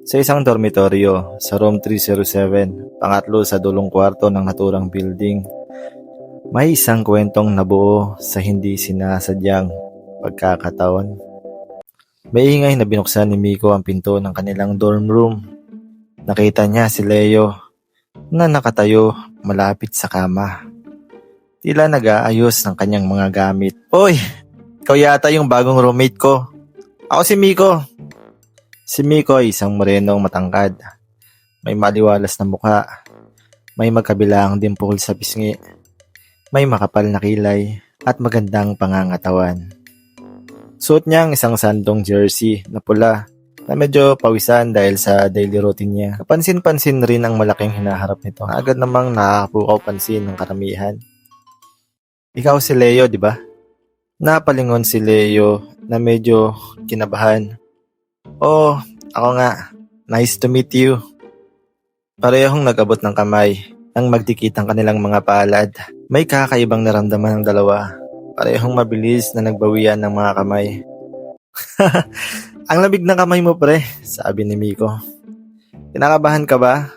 Sa isang dormitoryo sa room 307, pangatlo sa dulong kwarto ng naturang building, may isang kwentong nabuo sa hindi sinasadyang pagkakataon. Maingay na binuksan ni Miko ang pinto ng kanilang dorm room. Nakita niya si Leo na nakatayo malapit sa kama. Tila nag-aayos ng kanyang mga gamit. Oy! Ikaw yata yung bagong roommate ko. Ako si Miko. Si Miko ay isang morenong matangkad. May maliwalas na mukha. May magkabilang dimple sa pisngi. May makapal na kilay at magandang pangangatawan. Suot niya ang isang sandong jersey na pula na medyo pawisan dahil sa daily routine niya. Kapansin-pansin rin ang malaking hinaharap nito. Agad namang nakakapukaw pansin ng karamihan. Ikaw si Leo, di ba? Napalingon si Leo na medyo kinabahan. Oh, ako nga. Nice to meet you. Parehong nag-abot ng kamay nang magdikit ang kanilang mga palad. May kakaibang naramdaman ng dalawa. Parehong mabilis na nagbawian ng mga kamay. Ang lamig ng kamay mo pre, sabi ni Miko. Kinakabahan ka ba?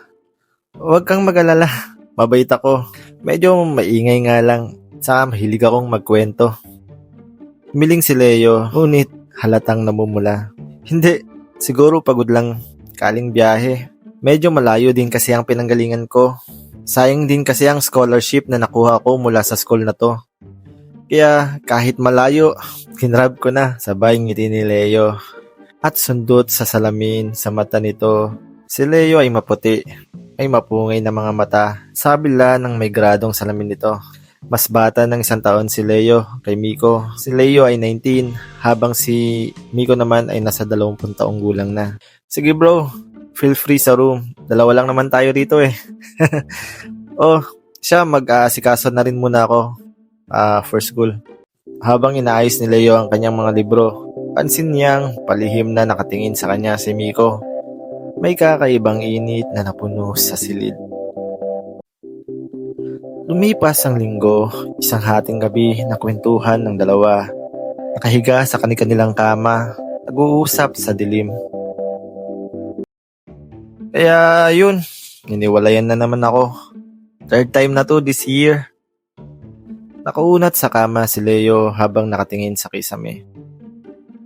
Huwag kang mag-alala. Mabait ako. Medyo maingay nga lang. Saka mahilig akong magkwento. Humiling si Leo, ngunit halatang namumula. Hindi, siguro pagod lang. Kaling biyahe. Medyo malayo din kasi ang pinanggalingan ko. Sayang din kasi ang scholarship na nakuha ko mula sa school na to. Kaya kahit malayo, kinrab ko na. Sabay ngiti ni Leo. At sundot sa salamin sa mata nito. Si Leo ay maputi. May mapungay na mga mata. Sa kabila ng may gradong salamin nito. Mas bata ng 1 taon si Leo kay Miko. Si Leo ay 19, habang si Miko naman ay nasa 20 taong gulang na. Sige bro, feel free sa room. Dalawa lang naman tayo rito eh. Oh, siya mag-aasikaso na rin muna ako for school. Habang inaayos ni Leo ang kanyang mga libro, pansin niyang palihim na nakatingin sa kanya si Miko. May kakaibang init na napuno sa silid. Lumipas ang linggo, isang hating gabi na kwentuhan ng dalawa. Nakahiga sa kanilang kama, nag-uusap sa dilim. Kaya yun, niniwalayan na naman ako. 3rd time na to this year. Nakaunat sa kama si Leo habang nakatingin sa kisame.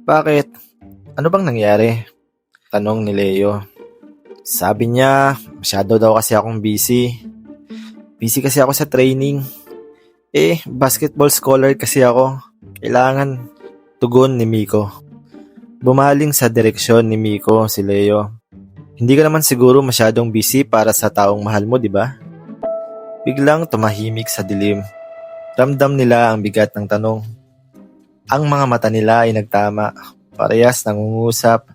Bakit? Ano bang nangyari? Tanong ni Leo. Sabi niya, masyado daw kasi akong busy. Busy kasi ako sa training. Basketball scholar kasi ako. Kailangan. Tugon ni Miko. Bumaling sa direksyon ni Miko si Leo. Hindi ka naman siguro masyadong busy para sa taong mahal mo, di ba? Biglang tumahimik sa dilim. Ramdam nila ang bigat ng tanong. Ang mga mata nila ay nagtama. Parehas nangungusap.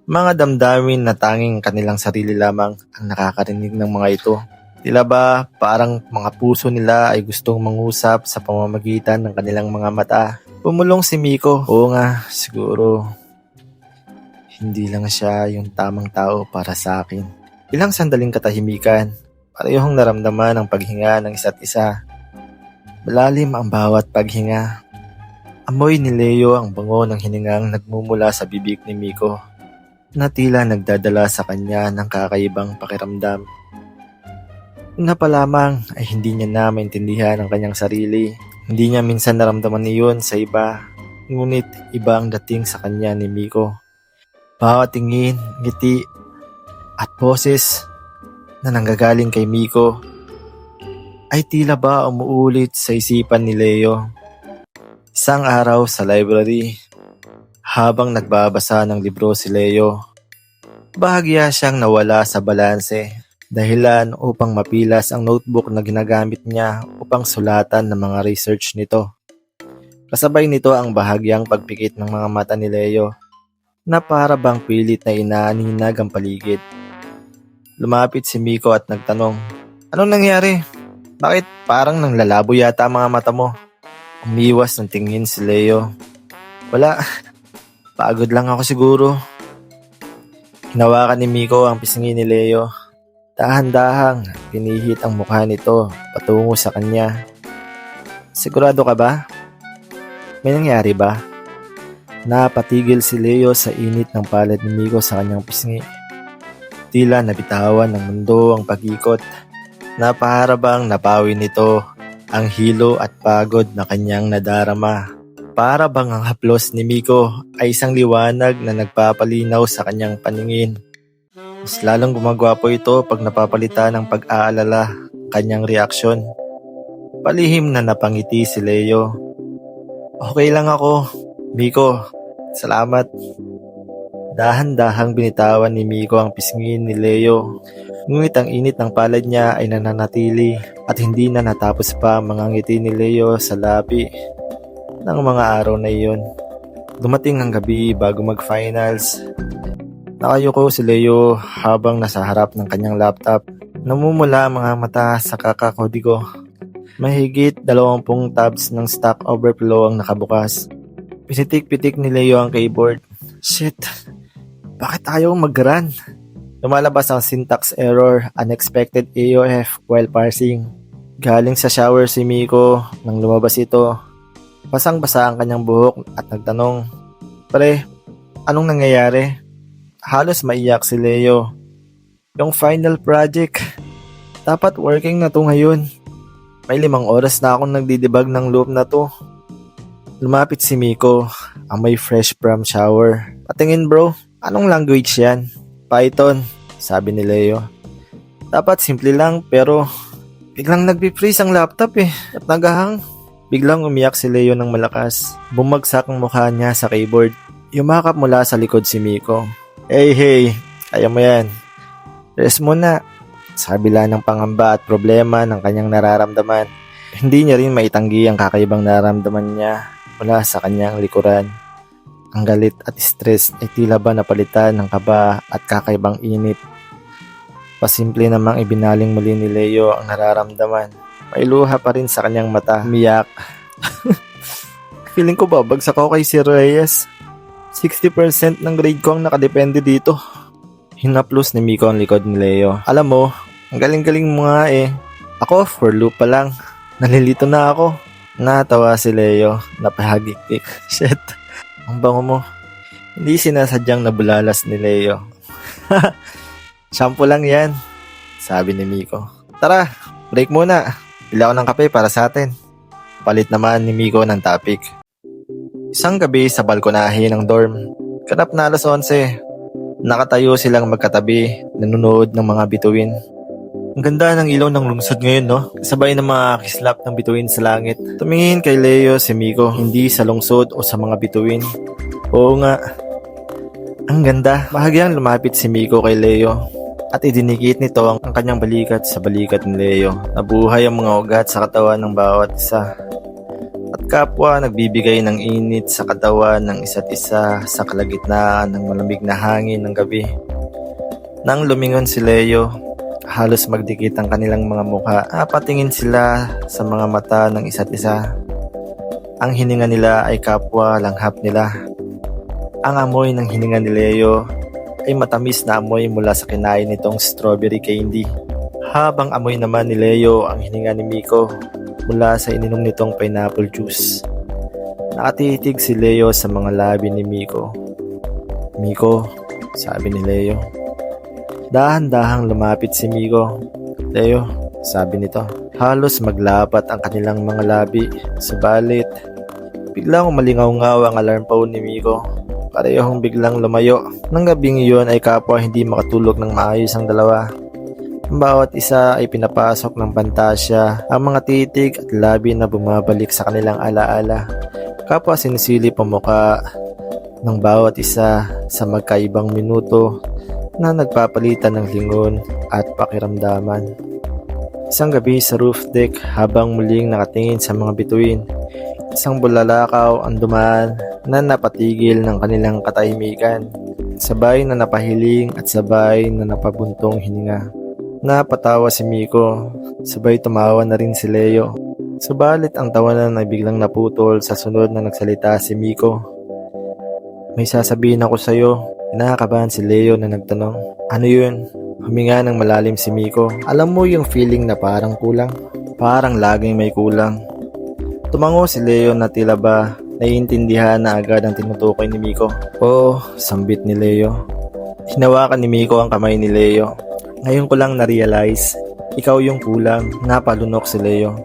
Mga damdamin na tanging kanilang sarili lamang ang nakakarinig ng mga ito. Tila ba parang mga puso nila ay gustong mangusap sa pamamagitan ng kanilang mga mata. Pumulong si Miko. Oo nga, siguro hindi lang siya yung tamang tao para sa akin. Ilang sandaling katahimikan. Parehong naramdaman ang paghinga ng isa't isa. Malalim ang bawat paghinga. Amoy ni Leo ang bango ng hiningang nagmumula sa bibig ni Miko na tila nagdadala sa kanya ng kakaibang pakiramdam. Una pa lamang ay hindi niya na maintindihan ang kanyang sarili. Hindi niya minsan naramdaman niyon sa iba, ngunit iba ang dating sa kanya ni Miko. Bawat tingin, ngiti, at boses na nanggagaling kay Miko ay tila ba umuulit sa isipan ni Leo. Isang araw sa library, habang nagbabasa ng libro si Leo, bahagya siyang nawala sa balanse. Dahilan upang mapilas ang notebook na ginagamit niya upang sulatan ng mga research nito. Kasabay nito ang bahagyang pagpikit ng mga mata ni Leo na para bang pilit na inaaninag ang paligid. Lumapit si Miko at nagtanong, anong nangyari? Bakit parang nanglalabo yata ang mga mata mo? Umiwas ng tingin si Leo. Wala, pagod lang ako siguro. Hinawakan ni Miko ang pisngi ni Leo. Dahan-dahang pinihit ang mukha nito patungo sa kanya. Sigurado ka ba? May nangyari ba? Napatigil si Leo sa init ng palad ni Miko sa kanyang pisngi. Tila nabitawan ng mundo ang pag-ikot. Napaharabang napawi nito ang hilo at pagod na kanyang nadarama. Para bang ang haplos ni Miko ay isang liwanag na nagpapalinaw sa kanyang paningin. Mas lalong gumagwapo ito pag napapalitan ng pag-aalala kanyang reaksyon. Palihim na napangiti si Leo. Okay lang ako, Miko. Salamat. Dahan-dahang binitawan ni Miko ang pisngin ni Leo. Ngunit ang init ng palad niya ay nananatili at hindi na natapos pa ang mga ngiti ni Leo sa labi ng mga araw na iyon. Dumating ang gabi bago mag-finals. Nakayuko si Leo habang nasa harap ng kanyang laptop. Namumula ang mga mata sa kakakodigo. Mahigit 20 tabs ng Stack Overflow ang nakabukas. Pinitik-pitik ni Leo ang keyboard. Shit, bakit ayaw mag-run? Lumalabas ang syntax error, unexpected AOF while parsing. Galing sa shower si Miko nang lumabas ito. Basang-basa ang kanyang buhok at nagtanong, "Pre, anong nangyayari?" Halos maiyak si Leo. Yung final project, dapat working na to ngayon. May 5 oras na akong nagdidebug ng loop na to. Lumapit si Miko, ang may fresh from shower. Patingin bro, anong language yan? Python, sabi ni Leo. Dapat simple lang pero biglang nagbe-freeze ang laptop at nagahang. Biglang umiyak si Leo ng malakas. Bumagsak ang mukha niya sa keyboard. Yumakap mula sa likod si Miko. Hey, kaya mo yan. Rest muna. Sabi lang ng pangamba at problema ng kanyang nararamdaman. Hindi niya rin maitanggi ang kakaibang nararamdaman niya mula sa kanyang likuran. Ang galit at stress ay tila ba napalitan ng kaba at kakaibang init. Pasimple namang ibinaling muli ni Leo ang nararamdaman. May luha pa rin sa kanyang mata. Umiyak. Feeling ko babagsak ako kay Sir Reyes. 60% ng grade ko ang nakadepende dito. Hinaplos ni Miko ang likod ni Leo. Alam mo, ang galing-galing mo nga Ako, for loop pa lang. Nalilito na ako. Natawa si Leo. Napahagikik. Shit. Ang bango mo. Hindi sinasadyang nabulalas ni Leo. Shampoo lang yan, sabi ni Miko. Tara, break muna. Pili ako ng kape para sa atin. Palit naman ni Miko ng topic. Isang gabi sa balkonahe ng dorm. Kanap na alas 11. Nakatayo silang magkatabi, nanonood ng mga bituin. Ang ganda ng ilaw ng lungsod ngayon, no? Sabay ng mga kislap ng bituin sa langit. Tumingin kay Leo si Miko, hindi sa lungsod o sa mga bituin. Oo nga. Ang ganda. Bahagyang lumapit si Miko kay Leo at idinikit nito ang kanyang balikat sa balikat ni Leo. Nabuhay ang mga ugat sa katawan ng bawat isa. At kapwa nagbibigay ng init sa katawan ng isa't isa sa kalagitnaan ng malamig na hangin ng gabi. Nang lumingon si Leo, halos magdikit ang kanilang mga mukha. Patingin sila sa mga mata ng isa't isa. Ang hininga nila ay kapwa langhap nila. Ang amoy ng hininga ni Leo ay matamis na amoy mula sa kinain nitong strawberry candy. Habang amoy naman ni Leo ang hininga ni Miko mula sa ininom nitong pineapple juice. Nakatitig si Leo sa mga labi ni Miko. Miko, sabi ni Leo. Dahan-dahang lumapit si Miko. Leo, sabi nito. Halos maglapat ang kanilang mga labi. Subalit, biglang umalingaw-ngaw ang alarm phone ni Miko. Parehong biglang lumayo. Nang gabing iyon ay kapwa hindi makatulog ng maayos ang dalawa. Ang bawat isa ay pinapasok ng pantasya ang mga titig at labi na bumabalik sa kanilang alaala. Kapwa sinisilip ang muka ng bawat isa sa magkaibang minuto na nagpapalitan ng lingon at pakiramdaman. Isang gabi sa roof deck habang muling nakatingin sa mga bituin, isang bulalakaw ang dumaan na napatigil ng kanilang katahimikan. Sabay na napahiling at sabay na napabuntong hininga. Napatawa si Miko, sabay tumawa na rin si Leo. Subalit ang tawanan ay biglang naputol sa sunod na nagsalita si Miko. May sasabihin ako sa'yo. Nakakabahan si Leo na nagtanong. Ano yun? Huminga ng malalim si Miko. Alam mo yung feeling na parang kulang? Parang laging may kulang. Tumango si Leo na tila ba naiintindihan na agad ang tinutukoy ni Miko. Oo, sambit ni Leo. Hinawakan ni Miko ang kamay ni Leo. Ngayon ko lang na-realize, ikaw yung kulang, napalunok si Leo.